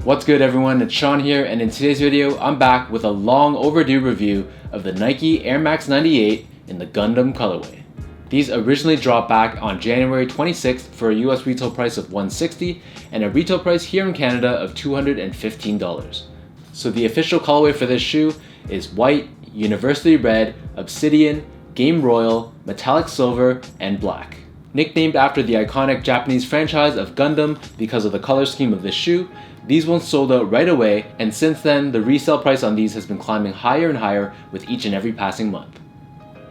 What's good everyone, it's Sean here, and in today's video I'm back with a long overdue review of the Nike Air Max 98 in the Gundam colorway. These originally dropped back on January 26th for a US retail price of $160 and a retail price here in Canada of $215. So the official colorway for this shoe is white, university red, obsidian, game royal, metallic silver, and black. Nicknamed after the iconic Japanese franchise of Gundam because of the color scheme of this shoe, these ones sold out right away, and since then the resale price on these has been climbing higher and higher with each and every passing month.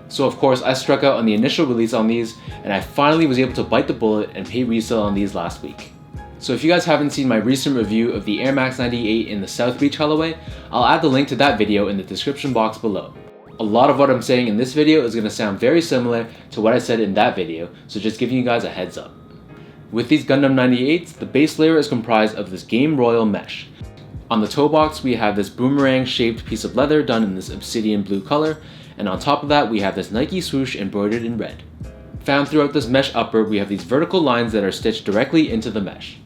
So of course I struck out on the initial release on these, and I finally was able to bite the bullet and pay resale on these last week. So if you guys haven't seen my recent review of the Air Max 98 in the South Beach colorway, I'll add the link to that video in the description box below. A lot of what I'm saying in this video is going to sound very similar to what I said in that video, so just giving you guys a heads up. With these Gundam 98s, the base layer is comprised of this Game Royal mesh. On the toe box we have this boomerang shaped piece of leather done in this obsidian blue color, and on top of that we have this Nike swoosh embroidered in red. Found throughout this mesh upper we have these vertical lines that are stitched directly into the mesh.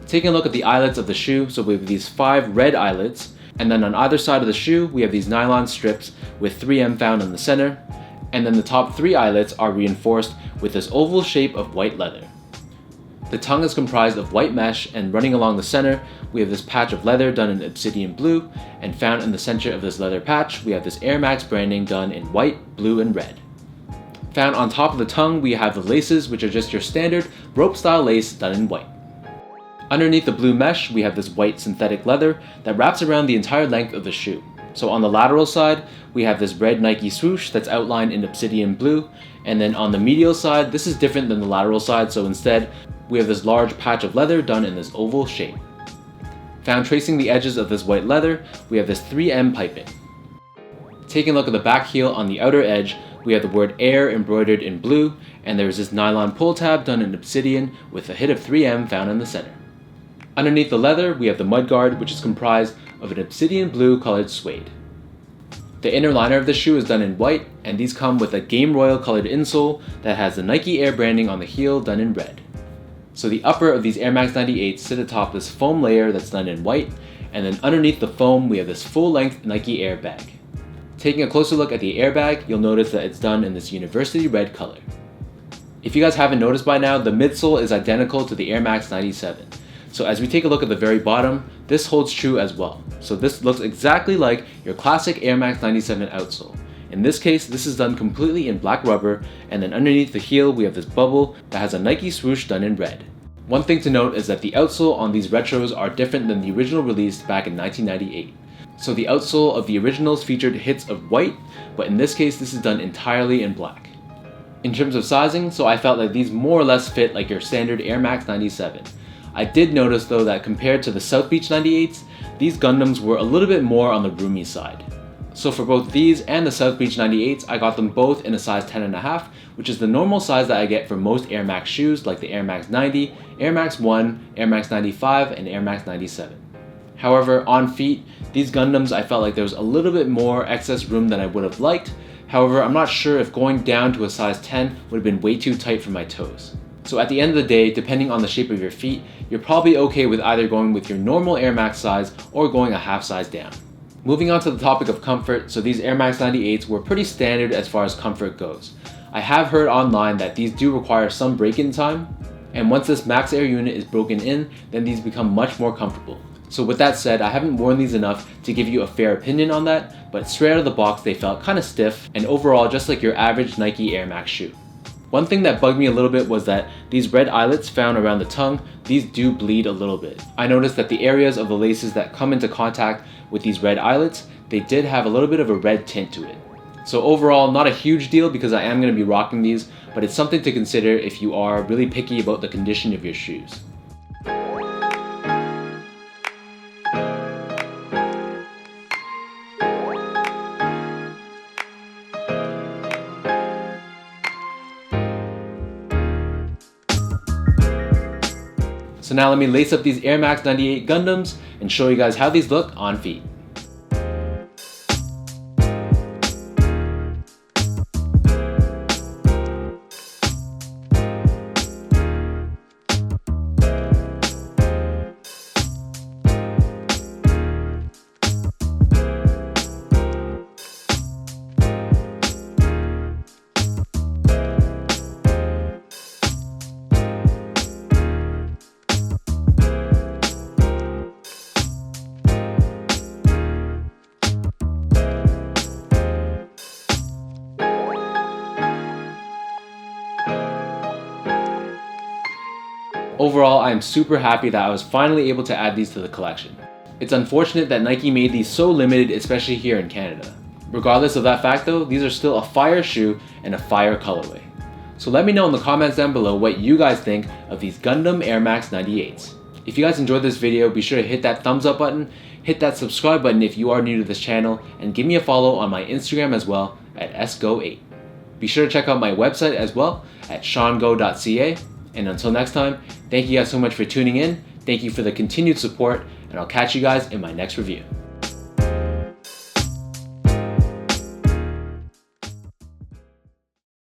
Taking a look at the eyelets of the shoe, so we have these 5 red eyelets, and then on either side of the shoe we have these nylon strips with 3M found in the center, and then the top 3 eyelets are reinforced with this oval shape of white leather. The tongue is comprised of white mesh, and running along the center we have this patch of leather done in obsidian blue, and found in the center of this leather patch we have this Air Max branding done in white, blue, and red. Found on top of the tongue we have the laces, which are just your standard rope style lace done in white. Underneath the blue mesh we have this white synthetic leather that wraps around the entire length of the shoe. So on the lateral side we have this red Nike swoosh that's outlined in obsidian blue, and then on the medial side this is different than the lateral side, so instead we have this large patch of leather done in this oval shape. Found tracing the edges of this white leather we have this 3M piping. Taking a look at the back heel, on the outer edge we have the word Air embroidered in blue, and there is this nylon pull tab done in obsidian with a hit of 3M found in the center. Underneath the leather we have the mudguard, which is comprised of an obsidian blue colored suede. The inner liner of the shoe is done in white, and these come with a Game Royal colored insole that has the Nike Air branding on the heel done in red. So the upper of these Air Max 98s sit atop this foam layer that's done in white, and then underneath the foam we have this full-length Nike Air bag. Taking a closer look at the airbag, you'll notice that it's done in this university red color. If you guys haven't noticed by now, the midsole is identical to the Air Max 97. So as we take a look at the very bottom, this holds true as well. So this looks exactly like your classic Air Max 97 outsole. In this case, this is done completely in black rubber, and then underneath the heel we have this bubble that has a Nike swoosh done in red. One thing to note is that the outsole on these retros are different than the original released back in 1998. So the outsole of the originals featured hits of white, but in this case this is done entirely in black. In terms of sizing, so I felt like these more or less fit like your standard Air Max 97. I did notice though that compared to the South Beach 98s, these Gundams were a little bit more on the roomy side. So for both these and the South Beach 98s, I got them both in a size 10.5, which is the normal size that I get for most Air Max shoes like the Air Max 90, Air Max 1, Air Max 95, and Air Max 97. However, on feet, these Gundams I felt like there was a little bit more excess room than I would have liked. However, I'm not sure if going down to a size 10 would have been way too tight for my toes. So at the end of the day, depending on the shape of your feet, you're probably okay with either going with your normal Air Max size or going a half size down. Moving on to the topic of comfort, so these Air Max 98s were pretty standard as far as comfort goes. I have heard online that these do require some break-in time, and once this Max Air unit is broken in, then these become much more comfortable. So with that said, I haven't worn these enough to give you a fair opinion on that, but straight out of the box they felt kinda stiff, and overall just like your average Nike Air Max shoe. One thing that bugged me a little bit was that these red eyelets found around the tongue, these do bleed a little bit. I noticed that the areas of the laces that come into contact with these red eyelets, they did have a little bit of a red tint to it. So overall, not a huge deal because I am going to be rocking these, but it's something to consider if you are really picky about the condition of your shoes. So now let me lace up these Air Max 98 Gundams and show you guys how these look on feet. Overall, I am super happy that I was finally able to add these to the collection. It's unfortunate that Nike made these so limited, especially here in Canada. Regardless of that fact though, these are still a fire shoe and a fire colorway. So let me know in the comments down below what you guys think of these Gundam Air Max 98s. If you guys enjoyed this video, be sure to hit that thumbs up button, hit that subscribe button if you are new to this channel, and give me a follow on my Instagram as well at sgo8. Be sure to check out my website as well at seango.ca. And until next time, thank you guys so much for tuning in, thank you for the continued support, and I'll catch you guys in my next review.